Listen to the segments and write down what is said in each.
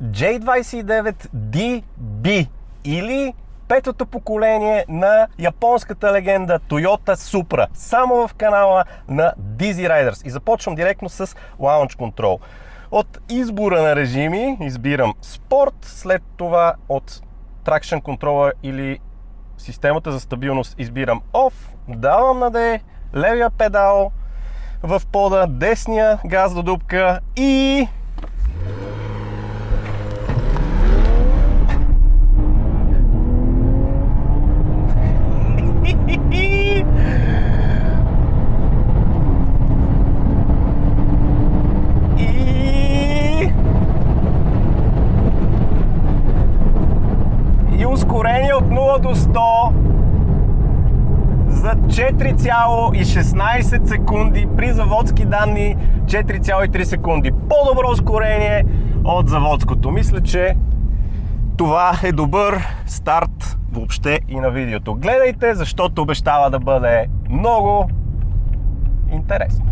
J29DB или петото поколение на японската легенда Toyota Supra. Само в канала на Dizzy Riders. И започвам директно с Launch Control. От избора на режими избирам Sport, след това от Traction Control или системата за стабилност избирам Off, давам на D, левия педал в пода, десния газ до дупка и... ускорение от 0 до 100 за 4,16 секунди, при заводски данни 4,3 секунди. По-добро ускорение от заводското. Мисля, че това е добър старт въобще и на видеото. Гледайте, защото обещава да бъде много интересно.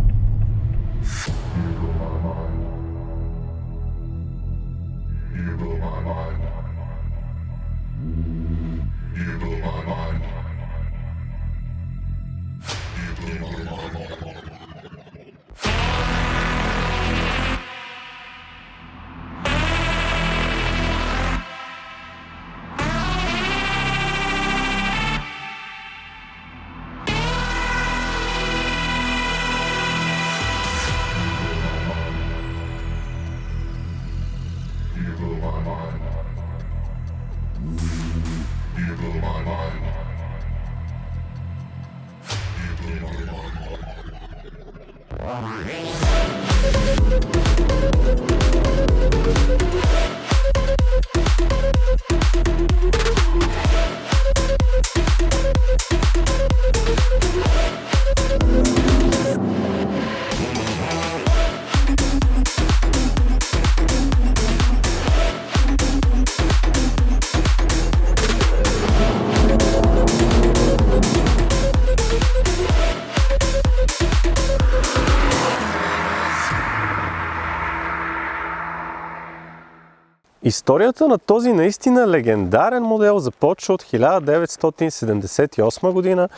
Историята на този наистина легендарен модел започва от 1978 година,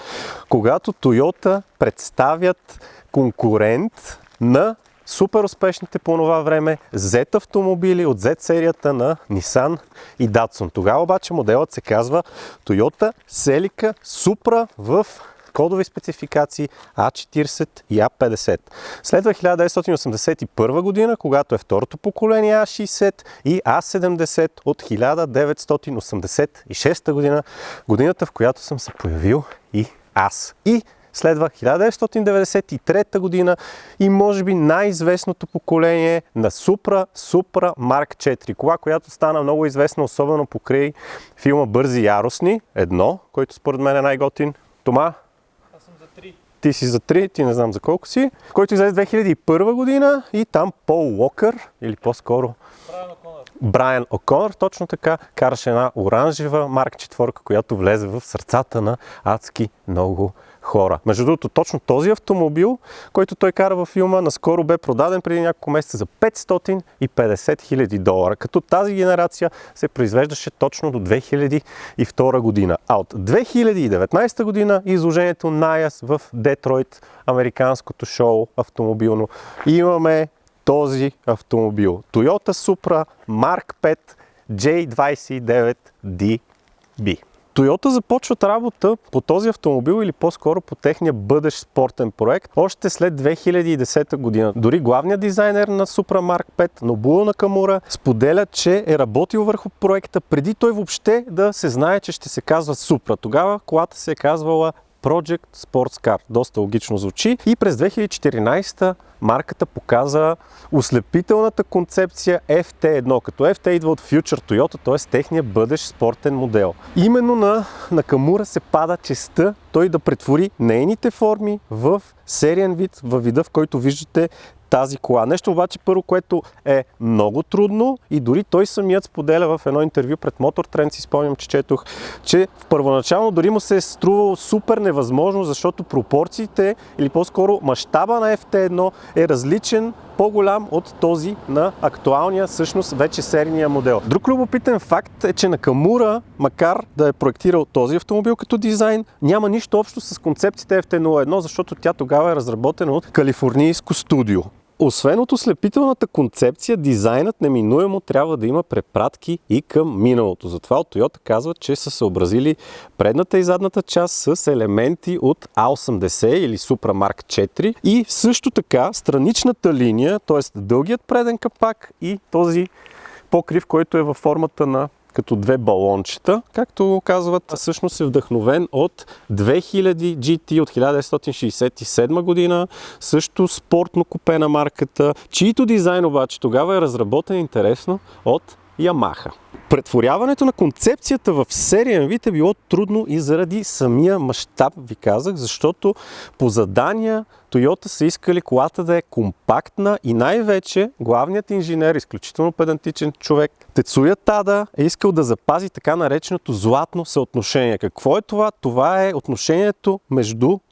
когато Toyota представят конкурент на супер успешните по това време Z автомобили от Z серията на Nissan и Datsun. Тогава обаче моделът се казва Toyota Celica Supra в кодови спецификации A40 и A50. Следва 1981 година, когато е второто поколение A60 и A70 от 1986 година, годината в която съм се появил и аз. И следва 1993 година и може би най-известното поколение на Supra Mark IV. Кола, която стана много известна, особено покрай филма Бързи и яростни. Едно, който според мен е най-готин. Тома? Ти си за 3, ти не знам за колко си. Който излезе 2001 година и там Пол Уокър, или по-скоро Брайан О'Конър, точно така, караше една оранжева Марк 4, която влезе в сърцата на адски много хора. Между другото, точно този автомобил, който той кара във филма, наскоро бе продаден преди няколко месеца за $550 хиляди, като тази генерация се произвеждаше точно до 2002 година. А от 2019 година изложението NAIAS в Детройт, американското шоу автомобилно, имаме този автомобил. Toyota Supra Mark V J29DB. Toyota започват работа по този автомобил или по-скоро по техния бъдещ спортен проект още след 2010 година. Дори главният дизайнер на Supra Mark V, Нобуо Накамура, споделя, че е работил върху проекта преди той въобще да се знае, че ще се казва Supra. Тогава колата се е казвала Project Sports Car. Доста логично звучи. И през 2014 марката показа ослепителната концепция FT1, като FT идва от Future Toyota, т.е. техния бъдещ спортен модел. Именно на Накамура се пада честта той да претвори нейните форми в сериен вид, във вида, в който виждате тази кола. Нещо обаче първо, което е много трудно и дори той самият споделя в едно интервю пред Motor Trend, си спомням, че четох, че първоначално дори му се е струвало супер невъзможно, защото пропорциите или по-скоро мащаба на FT1 е различен по-голям от този на актуалния, всъщност вече серийния модел. Друг любопитен факт е, че Накамура, макар да е проектирал този автомобил като дизайн, няма нищо общо с концепцията FT01, защото тя тогава е разработена от калифорнийско студио. Освен от ослепителната концепция, дизайнът неминуемо трябва да има препратки и към миналото. Затова от Toyota казват, че са съобразили предната и задната част с елементи от A80 или Supra Mark IV и също така страничната линия, т.е. дългият преден капак и този покрив, който е във формата на като две балончета, както казват, всъщност е вдъхновен от 2000 GT от 1967 година, също спортно купе на марката, чието дизайн обаче тогава е разработен интересно от Yamaha. Претворяването на концепцията в сериен вид е било трудно и заради самия мащаб, ви казах, защото по задания Toyota са искали колата да е компактна и най-вече главният инженер, изключително педантичен човек, Тецуя Тада, е искал да запази така нареченото златно съотношение. Какво е това? Това е отношението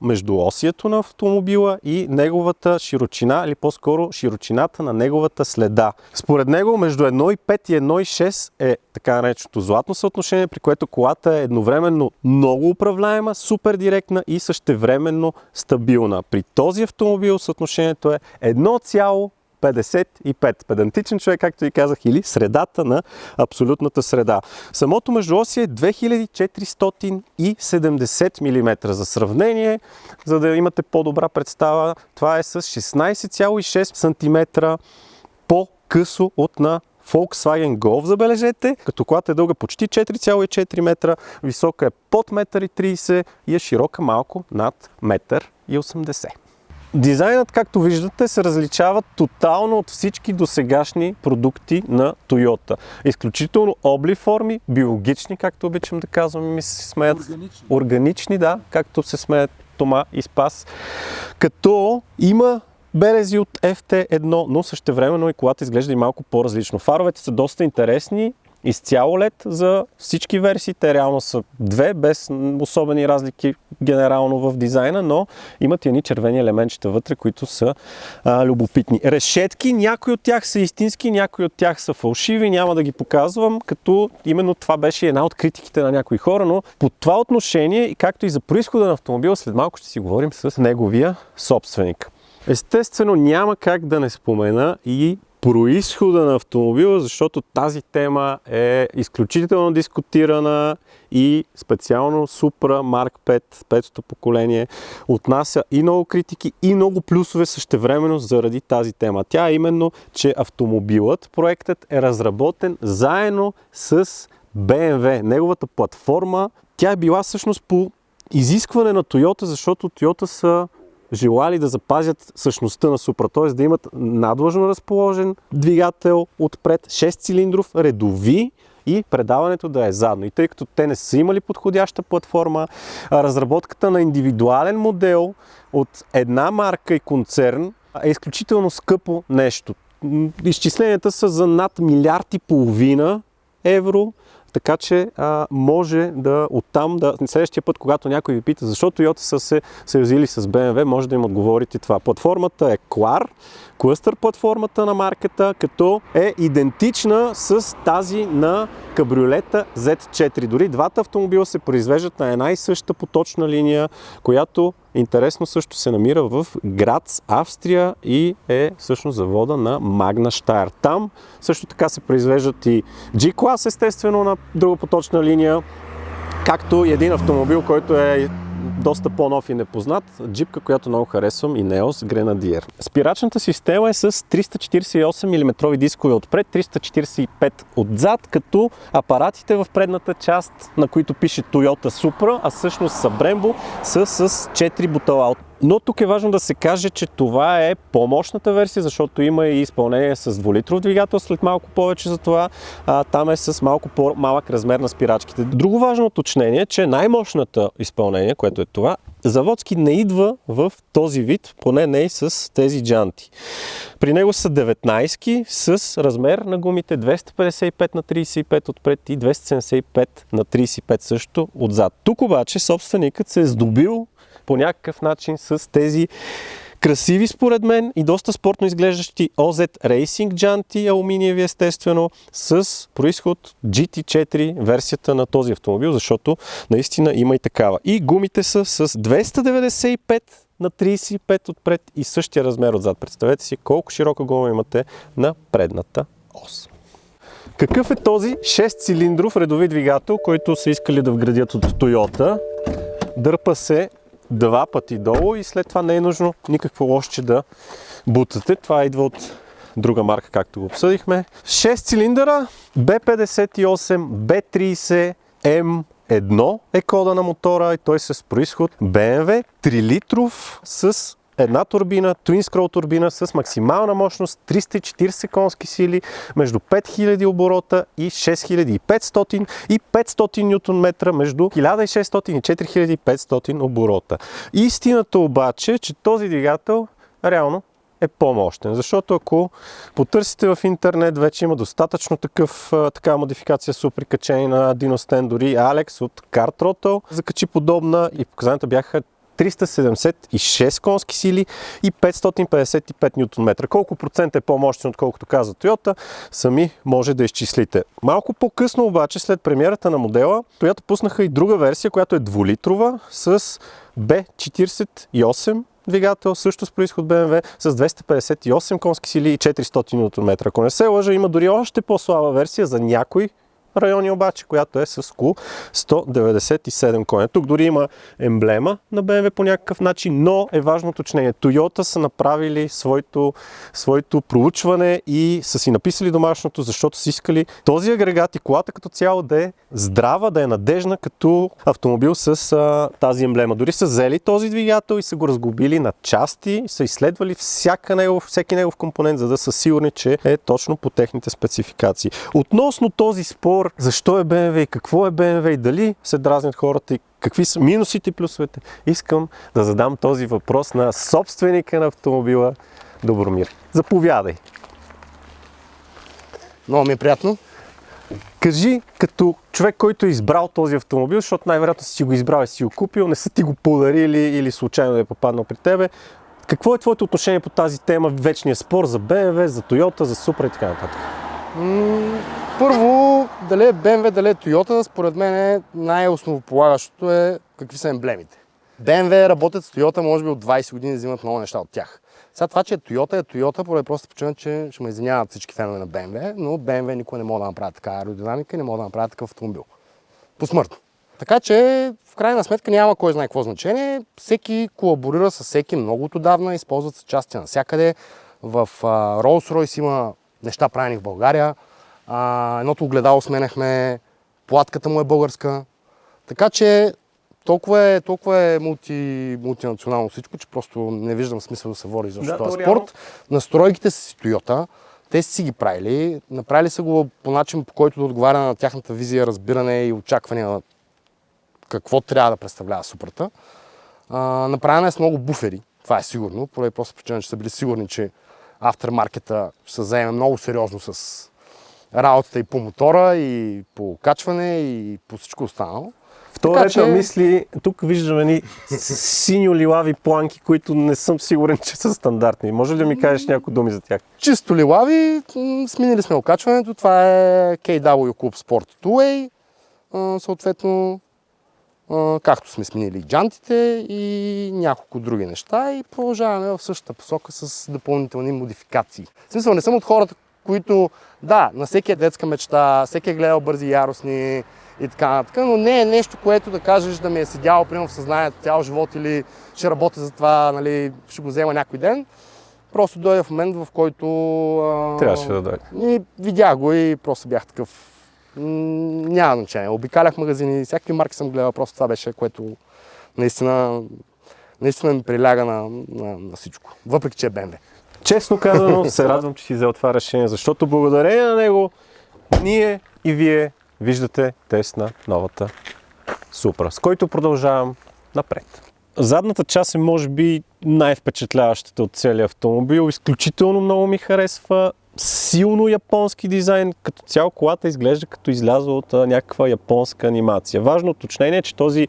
между осието на автомобила и неговата широчина, или по-скоро широчината на неговата следа. Според него между 1,5 и 1,6 е така нареченото златно съотношение, при което колата е едновременно много управляема, супер директна и същевременно стабилна. При този автомобил съотношението е 1,55. Педантичен човек, както ви казах, или средата на абсолютната среда. Самото междуосие е 2470 мм. За сравнение, за да имате по-добра представа, това е с 16,6 см по-късо от на Volkswagen Golf, забележете, като колата е дълга почти 4,4 метра, висока е под 1,30 м и е широка малко над 1,80 м. Дизайнът, както виждате, се различава тотално от всички досегашни продукти на Toyota. Изключително обли форми, биологични, както обичам да казвам, ми се смеят. Органични, да, както се смеят Тома и Спас. Като има белези от FT1, но същевременно и колата изглежда и малко по-различно. Фаровете са доста интересни, изцяло LED за всички версии. Те реално са две, без особени разлики генерално в дизайна, но имат и едни червени елементчета вътре, които са любопитни. Решетки, някои от тях са истински, някои от тях са фалшиви, няма да ги показвам, като именно това беше една от критиките на някои хора, но по това отношение, и както и за произхода на автомобила, след малко ще си говорим с неговия собственик. Естествено, няма как да не спомена и произхода на автомобила, защото тази тема е изключително дискутирана и специално Supra Mark V, петото поколение, отнася и много критики, и много плюсове същевременно заради тази тема. Тя е именно, че автомобилът, проектът е разработен заедно с BMW. Неговата платформа, тя е била всъщност по изискване на Toyota, защото Toyota са желали да запазят същността на Supra, т.е. да имат надлъжно разположен двигател отпред, 6-цилиндров, редови и предаването да е задно. И тъй като те не са имали подходяща платформа, разработката на индивидуален модел от една марка и концерн е изключително скъпо нещо. Изчисленията са за над 1,5 милиарда евро, така че може да оттам, следващия път, когато някой ви пита защо Toyota са се съюзили с BMW, може да им отговорите това. Платформата е CLAR, клъстър платформата на марката, като е идентична с тази на кабриолета Z4. Дори двата автомобила се произвеждат на една и съща поточна линия, която интересно също се намира в Грац, Австрия и е всъщност завода на Magna Steyr. Там също така се произвеждат и G-клас, естествено, на другопоточна линия, както и един автомобил, който е доста по-нов и непознат, джипка, която много харесвам, и Neos Grenadier. Спирачната система е с 348 мм дискове отпред, 345 отзад, като апаратите в предната част, на които пише Toyota Supra, а всъщност са Brembo, са с 4 бутала. Но тук е важно да се каже, че това е по-мощната версия, защото има и изпълнение с 2-литров двигател, след малко повече за това. Там е с малко по-малък размер на спирачките. Друго важно уточнение е, че най-мощната изпълнение, което е това, заводски не идва в този вид, поне не и с тези джанти. При него са 19 с размер на гумите 255 на 35 отпред и 275 на 35 също отзад. Тук обаче собственикът се е здобил по някакъв начин с тези Красиви според мен и доста спортно изглеждащи OZ Racing джанти, алуминиеви естествено, с происход GT4 версията на този автомобил, защото наистина има и такава. И гумите са с 295 на 35 отпред и същия размер отзад. Представете си колко широка гума имате на предната ос. Какъв е този 6-цилиндров редови двигател, който са искали да вградят от Toyota? Дърпа се 2 пъти долу и след това не е нужно никакво лошче да бутате. Това идва от друга марка, както го обсъдихме. 6 цилиндъра, B58, B30, M1 е кода на мотора и той с происход BMW 3 литров с една турбина, Twin Scroll турбина с максимална мощност 340 конски сили, между 5000 оборота и 6500 и 500 Нм между 1600 и 4500 оборота. Истината обаче е, че този двигател реално е по-мощен, защото ако потърсите в интернет, вече има достатъчно такава модификация с прикачение на Dino дори Alex от Car Throttle закачи подобна и показанията бяха 376 конски сили и 555 Нм. Колко процент е по-мощен, отколкото каза Toyota, сами може да изчислите. Малко по-късно обаче, след премиерата на модела, Toyota пуснаха и друга версия, която е 2-литрова с B48 двигател, също с происход BMW, с 258 конски сили и 400 Нм. Ако не се лъжа, има дори още по-слаба версия за някой райони обаче, която е с около 197 коня. Тук дори има емблема на BMW по някакъв начин, но е важно уточнение. Toyota са направили своето проучване и са си написали домашното, защото са искали този агрегат и колата като цяло да е здрава, да е надежна като автомобил с тази емблема. Дори са взели този двигател и са го разглобили на части, са изследвали всеки негов компонент, за да са сигурни, че е точно по техните спецификации. Относно този спор, защо е BMW и какво е BMW и дали се дразнят хората и какви са минусите и плюсовете, искам да задам този въпрос на собственика на автомобила Добромир. Заповядай! Много ми е приятно. Кажи, като човек, който е избрал този автомобил, защото най-вероятно си го избрал и си го купил, не са ти го подарили или случайно да е попаднал при тебе, какво е твоето отношение по тази тема, вечния спор за BMW, за Toyota, за Supra и така нататък? Първо, дали е BMW, дали е Toyota, според мен най-основополагащото е какви са емблемите. BMW работят с Toyota, може би от 20 години взимат много неща от тях. Сега това, че Toyota е Toyota, поради просто причина, че ще ме извиняват всички фенове на BMW, но BMW никога не могат да направят така аеродинамика и не могат да направят такъв автомобил. Посмъртно. Така че, в крайна сметка няма кой знае какво значение. Всеки колаборира с всеки много отдавна, използват се части навсякъде. В Rolls-Royce има неща правени в България. Едното огледало сменяхме, платката му е българска. Така че толкова е мултинационално всичко, че просто не виждам смисъл да се води за този спорт. Настройките са си Toyota, те си ги правили. Направили са го по начин, по който да отговаря на тяхната визия, разбиране и очаквания на какво трябва да представлява Супрота. Направена е с много буфери, това е сигурно, поради просто причина, че са били сигурни, че афтермаркета ще се заеме много сериозно с работата и по мотора, и по качване, и по всичко останало. В този ред на мисли, тук виждаме синьо-лилави планки, които не съм сигурен, че са стандартни. Може ли да ми кажеш някои думи за тях? Чисто лилави, сменили сме окачването. Това е KW Club Sport Two-Way, съответно, както сме сменили джантите и няколко други неща и продължаваме в същата посока с допълнителни модификации. В смисъл, не съм от хората, които, да, на всеки е детска мечта, всеки е гледал Бързи и яростни и така нататък, но не е нещо, което да кажеш да ми е седяло примерно в съзнанието цял живот или ще работя за това, нали, ще го взема някой ден. Просто дойде в момент, в който трябваше да дойде. И видях го и просто бях такъв. Няма значение. Обикалях магазини, всякакви марки съм гледал, просто това беше, което наистина ми приляга на всичко. Въпреки, че е BMW. Честно казано, се радвам, че си взел това решение, защото благодарение на него ние и вие виждате тест на новата Supra, с който продължавам напред. Задната част е може би най-впечатляващата от целия автомобил. Изключително много ми харесва силно японски дизайн. Като цяло колата изглежда като излязла от някаква японска анимация. Важно уточнение е, че този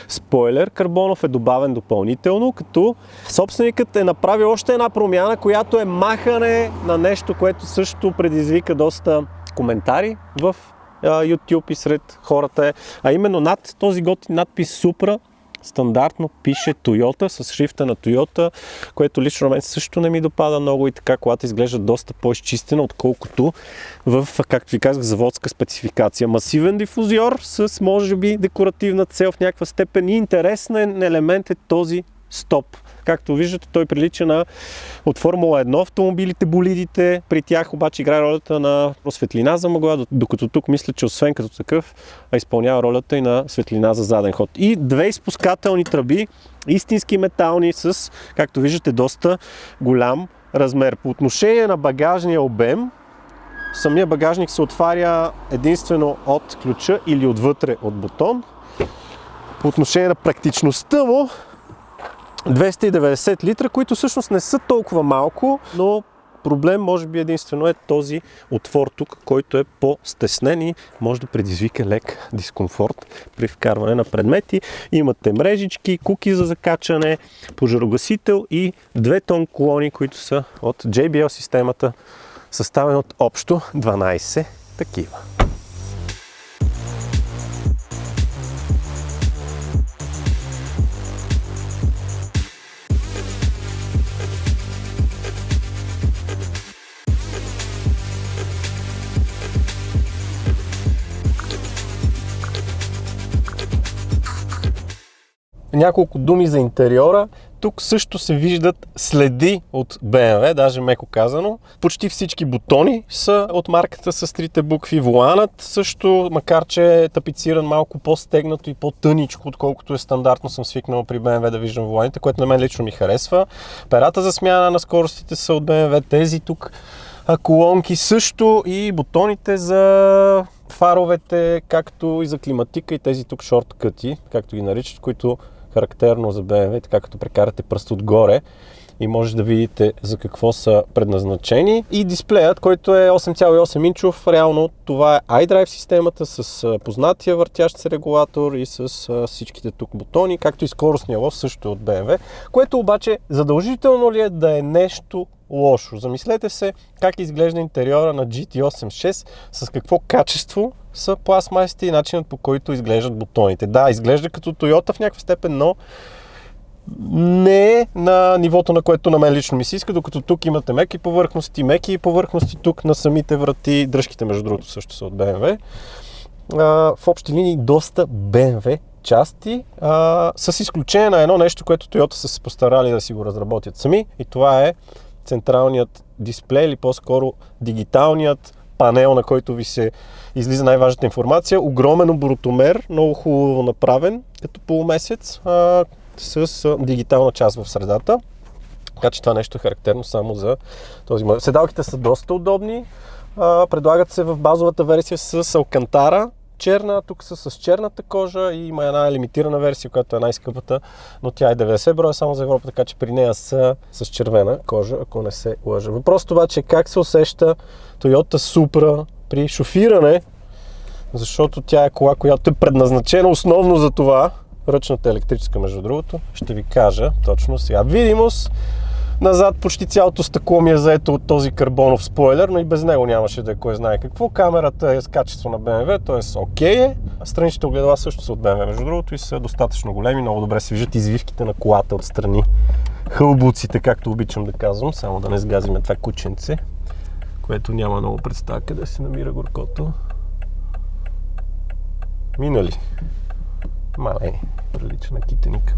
спойлер карбонов е добавен допълнително, като собственикът е направил още една промяна, която е махане на нещо, което също предизвика доста коментари в YouTube и сред хората, а именно над този готин надпис Supra стандартно пише Toyota с шрифта на Toyota, което лично на мен също не ми допада много и така колата изглежда доста по-изчистена, отколкото в, както ви казах, заводска спецификация. Масивен дифузиор с, може би, декоративна цел в някаква степен и интересен елемент е този стоп. Както виждате, той прилича на от Формула 1 автомобилите, болидите. При тях обаче играе ролята на светлина за мъгла, докато тук мисля, че освен като такъв, изпълнява ролята и на светлина за заден ход. И две изпускателни тръби, истински метални, с, както виждате, доста голям размер. По отношение на багажния обем, самия багажник се отваря единствено от ключа или отвътре от бутон. По отношение на практичността му, 290 литра, които всъщност не са толкова малко, но проблем може би единствено е този отвор тук, който е по-стеснен и може да предизвика лек дискомфорт при вкарване на предмети. Имате мрежички, куки за закачане, пожарогасител и 2 тон колони, които са от JBL системата, съставен от общо 12 такива. Няколко думи за интериора. Тук също се виждат следи от BMW, даже меко казано. Почти всички бутони са от марката с трите букви. Воланът също, макар че е тапициран малко по-стегнато и по-тъничко, отколкото е стандартно съм свикнал при BMW да виждам воланите, което на мен лично ми харесва. Перата за смяна на скоростите са от BMW, тези тук колонки също и бутоните за фаровете, както и за климатика и тези тук шорткъти, както ги наричат, които характерно за BMW, така като прекарате пръст отгоре и може да видите за какво са предназначени. И дисплеят, който е 8,8 инчов, реално това е iDrive системата с познатия въртящ се регулатор и с всичките тук бутони, както и скоростния лост също е от BMW, което обаче задължително ли е да е нещо лошо? Замислете се как изглежда интериора на GT86, с какво качество са пластмасите и начинът, по който изглеждат бутоните. Да, изглежда като Toyota в някаква степен, но не е на нивото, на което на мен лично ми се иска, докато тук имате меки повърхности тук на самите врати, дръжките между другото също са от BMW. В общи линии доста BMW части, с изключение на едно нещо, което Toyota са се постарали да си го разработят сами, и това е централният дисплей или по-скоро дигиталният панел, на който ви се излиза най-важната информация. Огромен оборотомер, много хубаво направен като полумесец, с дигитална част в средата. Така че това нещо е характерно само за този модел. Седалките са доста удобни. Предлагат се в базовата версия с алкантара черна, тук са с черната кожа и има една лимитирана версия, която е най-скъпата, но тя е 90 броя само за Европа, така че при нея са с червена кожа, ако не се лъжа. Въпросът обаче е как се усеща Toyota Supra при шофиране, защото тя е кола, която е предназначена основно за това. Ръчната електрическа, между другото, ще ви кажа точно сега. Видимост, назад почти цялото стъкло ми е заето от този карбонов спойлер, но и без него нямаше да е кой знае какво. Камерата е с качество на BMW, т.е. окей е. Страничните огледала също са от BMW, между другото, и са достатъчно големи, много добре се виждат извивките на колата отстрани. Хълбуците, както обичам да казвам, само да не сгазиме това кученце, което няма много представа къде се намира горкото. Минали. Мале, прилича на китеник.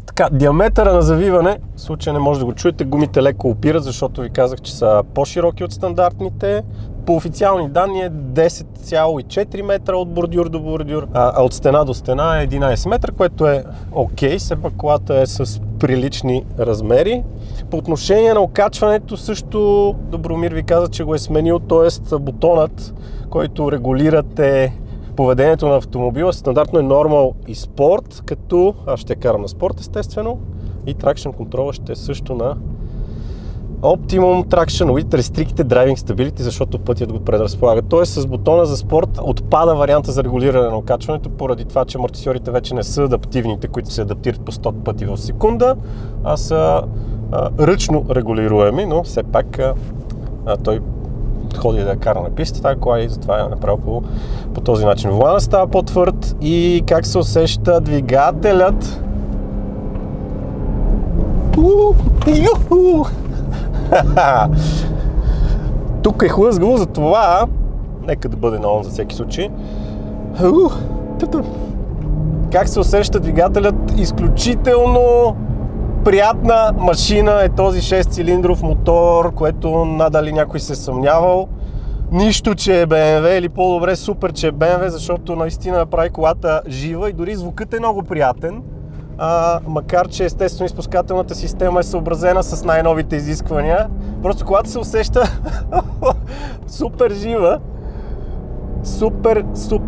Така, диаметъра на завиване, в случая не може да го чуете, гумите леко опират, защото ви казах, че са по-широки от стандартните. По официални данни е 10,4 метра от бордюр до бордюр, а от стена до стена е 11 метра, което е окей, все пак колата е с прилични размери. По отношение на окачването също Добромир ви каза, че го е сменил, т.е. бутонът, който регулирате поведението на автомобила, стандартно е Normal и Sport, като аз ще карам на Sport естествено и Traction Control ще е също на Optimum Traction with Restricted Driving Stability, защото пътят го предразполага. Тоест с бутона за спорт отпада варианта за регулиране на окачването, поради това, че амортисьорите вече не са адаптивните, които се адаптират по 100 пъти в секунда, а са ръчно регулируеми, но все пак той ходи да я кара на писта тази кола и затова я направил по този начин. Волана става по-твърд и как се усеща двигателят. Тук е хлъзгаво, затова нека да бъде на он за всеки случай. Как се усеща двигателят? Изключително приятна машина е този 6-цилиндров мотор, което надали някой се съмнявал. Нищо, че е BMW, или по-добре супер, че е BMW, защото наистина направи колата жива и дори звукът е много приятен. Макар че естествено изпускателната система е съобразена с най-новите изисквания. Просто колата се усеща супер жива. Супер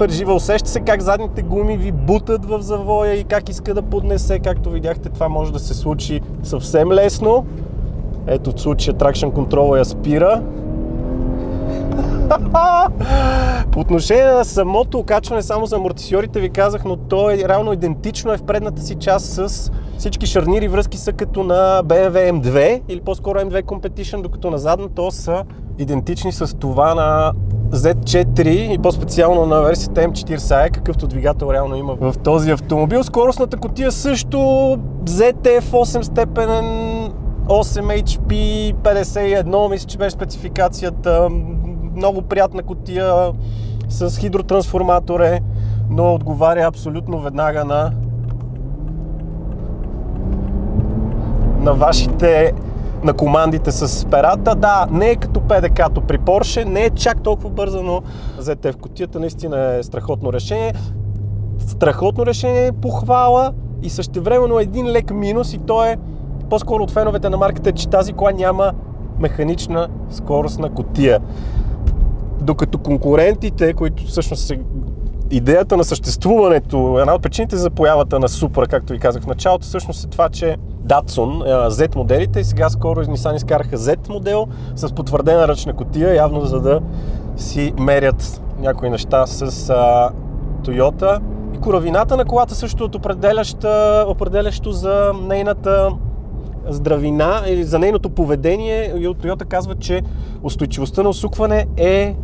жива. Усеща се как задните гуми ви бутат в завоя и как иска да поднесе. Както видяхте, това може да се случи съвсем лесно. Ето в случая Traction Control я спира. По отношение на самото окачване само за амортисьорите ви казах, но то е реално идентично в предната си част с всички шарнири връзки са като на BMW M2 или по-скоро M2 Competition, докато на задната са идентични с това на Z4 и по-специално на версията M40i, какъвто двигател реално има в този автомобил. Скоростната кутия също ZF 8 степенен 8 HP 51, мисля, че беше спецификацията. Много приятна кутия с хидротрансформатор е, но отговаря абсолютно веднага на вашите на командите с перата. Да, не е като PDK-то при Porsche, не е чак толкова бърза, но ZF кутията наистина е страхотно решение. Страхотно решение, похвала и същевременно един лек минус и то е по-скоро от феновете на марката, че тази кола няма механична скоростна кутия. Докато конкурентите, които всъщност е идеята на съществуването, една от причините за появата на Supra, както ви казах в началото, всъщност е това, че Datsun, Z моделите и сега скоро Nissan изкараха Z модел с потвърдена ръчна кутия, явно за да си мерят някои неща с Toyota. И коравината на колата също е определящо за нейната здравина или за нейното поведение. И от Toyota казва, че устойчивостта на усукване е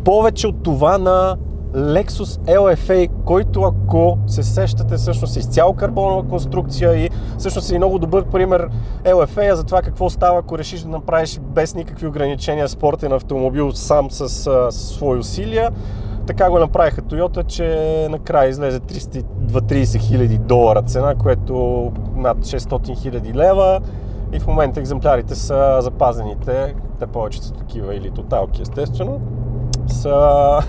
повече от това на Lexus LFA, който, ако се сещате, всъщност е изцяло карбонова конструкция и всъщност е много добър пример LFA за това какво става, ако решиш да направиш без никакви ограничения спортен автомобил сам с свои усилия. Така го направиха Toyota, че накрая излезе $30,000 цена, което над 600,000 лева и в момента екземплярите са запазените, те повече са такива или тоталки естествено, са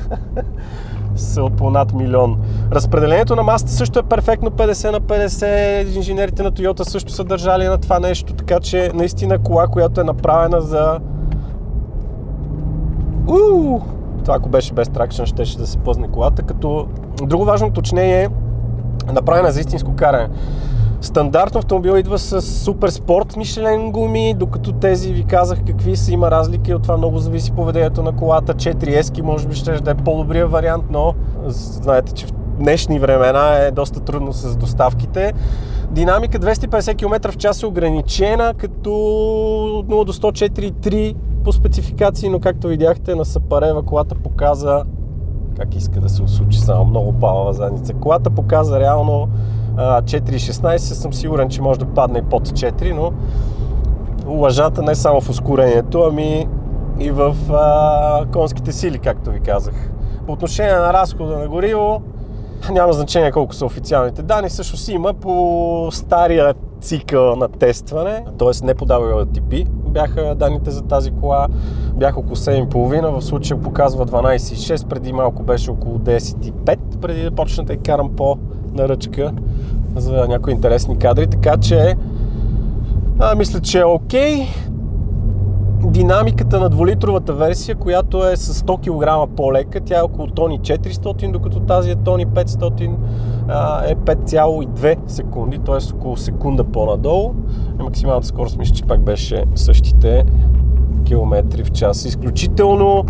по над 1 милион. Разпределението на масата също е перфектно 50/50, инженерите на Toyota също са държали на това нещо, така че наистина кола, която е направена за... Това ако беше без тракшн, щеше да се пъзне колата, като друго важно уточнение е направена за истинско каране. Стандартно автомобил идва с супер спорт Michelin гуми, докато тези ви казах какви са, има разлики, от това много зависи поведението на колата. 4S може би ще да е по-добрия вариант, но знаете, че в днешни времена е доста трудно с доставките. Динамика 250 км в час е ограничена, като 0 до 104,3 по спецификации, но както видяхте на Сапарева колата показа как иска да се случи, само много палава задница. Колата показа реално 4,16, съм сигурен, че може да падне и под 4, но лъжата не само в ускорението, ами и в конските сили, както ви казах. По отношение на разхода на гориво, няма значение колко са официалните данни, също си има по стария цикъл на тестване, т.е. не по WLTP бяха данните за тази кола, бяха около 7,5, в случая показва 12,6, преди малко беше около 10,5, преди да почна да карам на ръчка за някои интересни кадри, така че мисля, че е окей. динамиката на 2-литровата версия, която е с 100 кг по-лека. Тя е около тони 400, докато тази е тони 500, е 5,2 секунди, т.е. около секунда по-надолу. Максималната скорост мисля, че пак беше същите километри в час. Изключително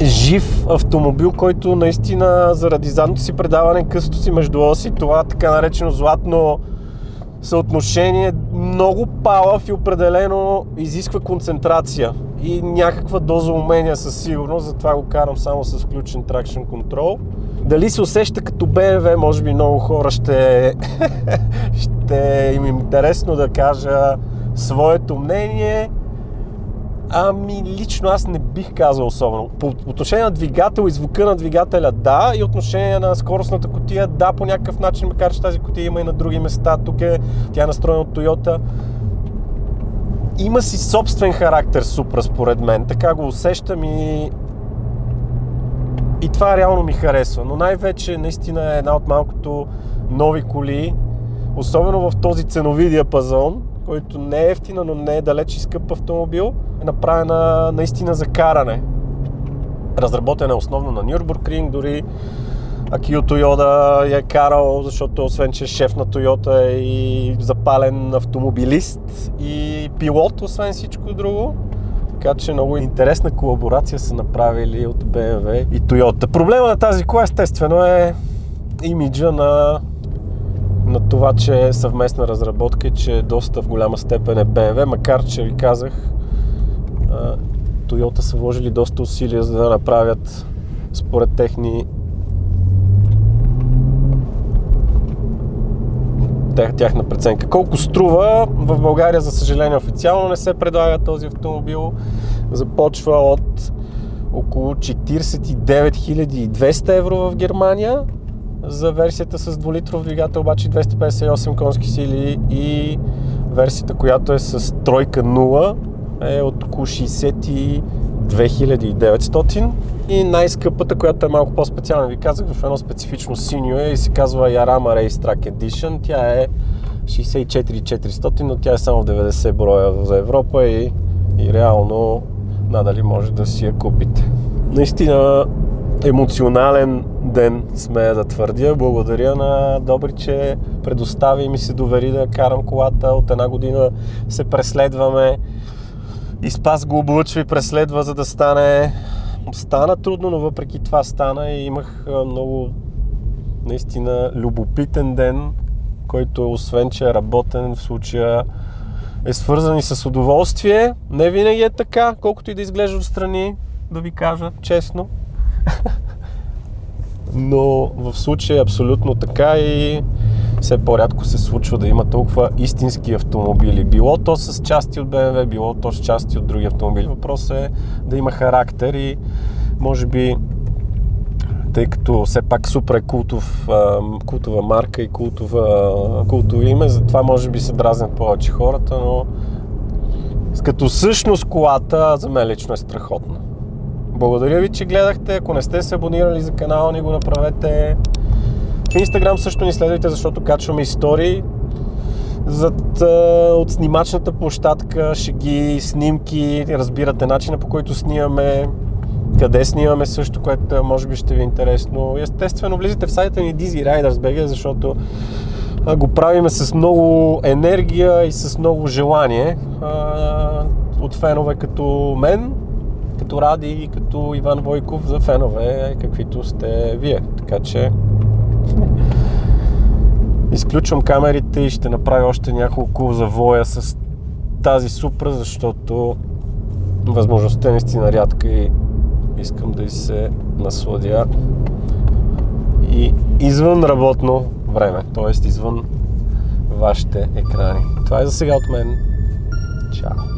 жив автомобил, който наистина заради задното си предаване, късото си между оси, това така наречено златно съотношение, много палав и определено изисква концентрация и някаква доза умения със сигурност, затова го карам само с включен traction control. Дали се усеща като BMW, може би много хора ще им интересно да кажа своето мнение. Ами лично аз не бих казал особено. По отношение на двигател и звука на двигателя да, и отношение на скоростната кутия да, по някакъв начин, макар че тази кутия има и на други места. Тук тя е настроена от Toyota. Има си собствен характер Supra според мен, така го усещам и това реално ми харесва. Но най-вече наистина е една от малкото нови коли, особено в този ценови диапазон, който не е ефтина, но не е далеч и скъп автомобил, е направена наистина за каране. Разработена е основно на Nürburgring, дори Акио Тойода я е карал, защото освен че е шеф на Toyota е и запален автомобилист и пилот, освен всичко друго. Така че много интересна колаборация са направили от BMW и Toyota. Проблема на тази кола естествено е имиджа на това, че е съвместна разработка и че доста в голяма степен е BMW, макар че ви казах, Toyota са вложили доста усилия за да направят според тяхна преценка. Колко струва? В България, за съжаление, официално не се предлага този автомобил. Започва от около 49 200 евро в Германия. За версията с 2-литров двигател обаче 258 конски сили и версията, която е с тройка 0 е от около 62 900 и най-скъпата, която е малко по-специална, ви казах, в едно специфично синьо и се казва Jarama Racetrack Edition. Тя е 64 400, но тя е само в 90 броя за Европа и реално надали може да си я купите. Наистина емоционален ден, смея да твърдя. Благодаря на Добри, че предостави и ми се довери да карам колата. От една година се преследваме и Спас го облъчва и преследва, за да стане. Стана трудно, но въпреки това стана и имах много наистина любопитен ден, който освен, че е работен, в случая е свързан и с удоволствие. Не винаги е така, колкото и да изглежда отстрани, да ви кажа честно. Но в случая е абсолютно така и все по-рядко се случва да има толкова истински автомобили. Било то с части от BMW, било то с части от други автомобили. Въпросът е да има характер и може би, тъй като все пак Supra е култова марка и култово име, затова може би се дразнят повече хората, но като същност колата за мен лично е страхотна. Благодаря ви, че гледахте. Ако не сте се абонирали за канала, ни го направете. В Instagram също ни следвайте, защото качваме истории от снимачната площадка, шеги, снимки, разбирате начина, по който снимаме, къде снимаме също, което може би ще ви е интересно. Естествено, влизайте в сайта ни Dizzy Riders BG, защото го правиме с много енергия и с много желание от фенове като мен, като Ради и като Иван Войков, за фенове, каквито сте вие. Така че изключвам камерите и ще направя още няколко завоя с тази Supra, защото възможността е наистина рядка и искам да се насладя и извън работно време, т.е. извън вашите екрани. Това е за сега от мен. Чао!